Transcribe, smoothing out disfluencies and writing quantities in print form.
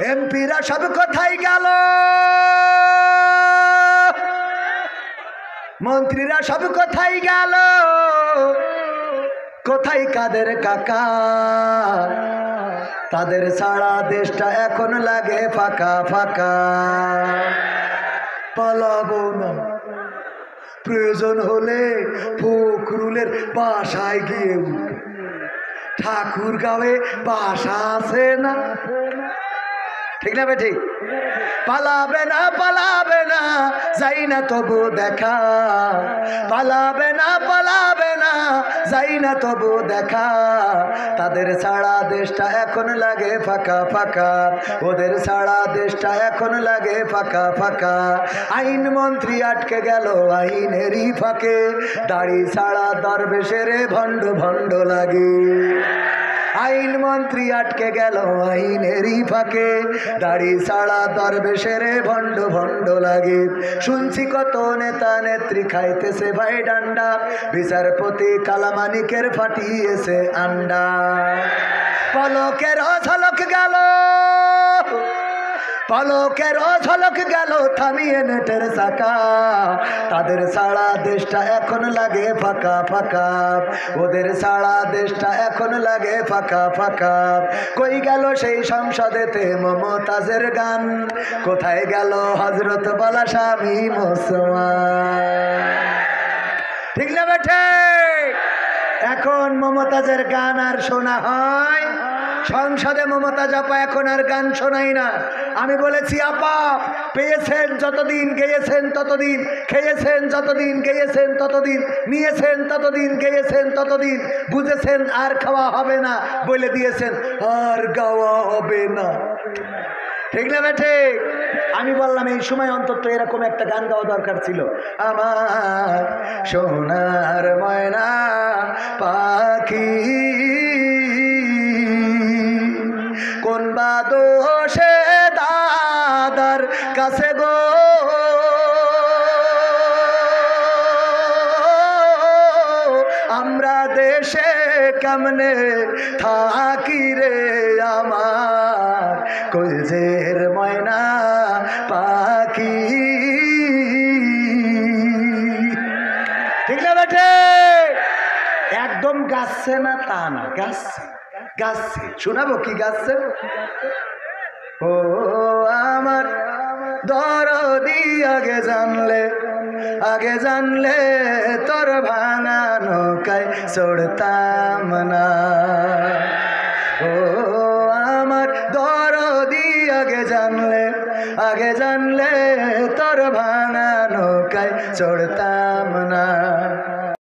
এমপিরা সব কোথায় গেল, মন্ত্রীরা সব কোথায় গেল, কোথায় কাদের কাকা? তাদের সারা দেশটা এখন লাগে ফাঁকা ফাঁকা। পালাবো না, প্রয়োজন হলে ফখরুলের বাসায় গিয়ে ঠাকুর গাঁয়ে বাসা আছে না, ঠিক না বে ঠিক? পালাবে না পালাবে না, যাই না তবু দেখা, পালাবে না পালাবে না, যাই না তবু দেখা। তাদের সারা দেশটা এখন লাগে ফাঁকা ফাঁকা, ওদের সারা দেশটা এখন লাগে ফাঁকা ফাঁকা। আইন মন্ত্রী আটকে গেল আইনেরই ফাঁকে, দাড়ি ছাড়া দরবেশের ভণ্ড ভণ্ড লাগে। আইন মন্ত্রী আটকে গেল আইনেরই ফাঁকে, দাড়ি ছাড়া দরবেশের ভণ্ড ভণ্ড লাগে। শুনছি কত নেতা নেত্রী খাইতেছে ভাই ডান্ডা, বিচারপতি কালামানিকের ফাটিয়েছে আন্ডা। পলকের ঝলক গেল, পলকের ঝলক গেল থামিয়ে নেটের চাকা। তাদের সারা দেশটা এখন লাগে ফাঁকা ফাঁকা, ওদের সারা দেশটা এখন লাগে ফাঁকা ফাঁকা। কই গেল সেই সংসদেতে মমতাজের গান, কোথায় গেল হজরত বালা স্বামী মুসলমান? ঠিক না বেঠে? এখন মমতাজের গান আর শোনা হয় সংসদে? মমতাজ আপা এখন আর গান শোনাই না। আমি বলেছি আপা, পেয়েছেন যতদিন গেয়েছেন ততদিন, খেয়েছেন যতদিন গেয়েছেন ততদিন, নিয়েছেন ততদিন গেয়েছেন ততদিন, বুঝেছেন আর খাওয়া হবে না, বলে দিয়েছেন আর গাওয়া হবে না। ঠিক না ঠিক? আমি বললাম এই সময় অন্তত এরকম একটা গান গাওয়া দরকার ছিল। আমার সোনার ময়না পাখি কোন বা দোষে দাদার কাছে গো, আমরা দেশে কেমনে থাকি রে আমার কলজের ময়না পাখি। ঠিক না বেটে? একদম গাচ্ছে না তা না, গাচ্ছে গাচ্ছে। শোনাবো কি গাচ্ছে? ও আমার দরদি আগে জানলে, আগে জানলে তোর ভাঙা নৌকায় চড়তাম না। ও আমার দরদি আগে জানলে, আগে জানলে তোর ভাঙা নৌকায় চড়তাম না।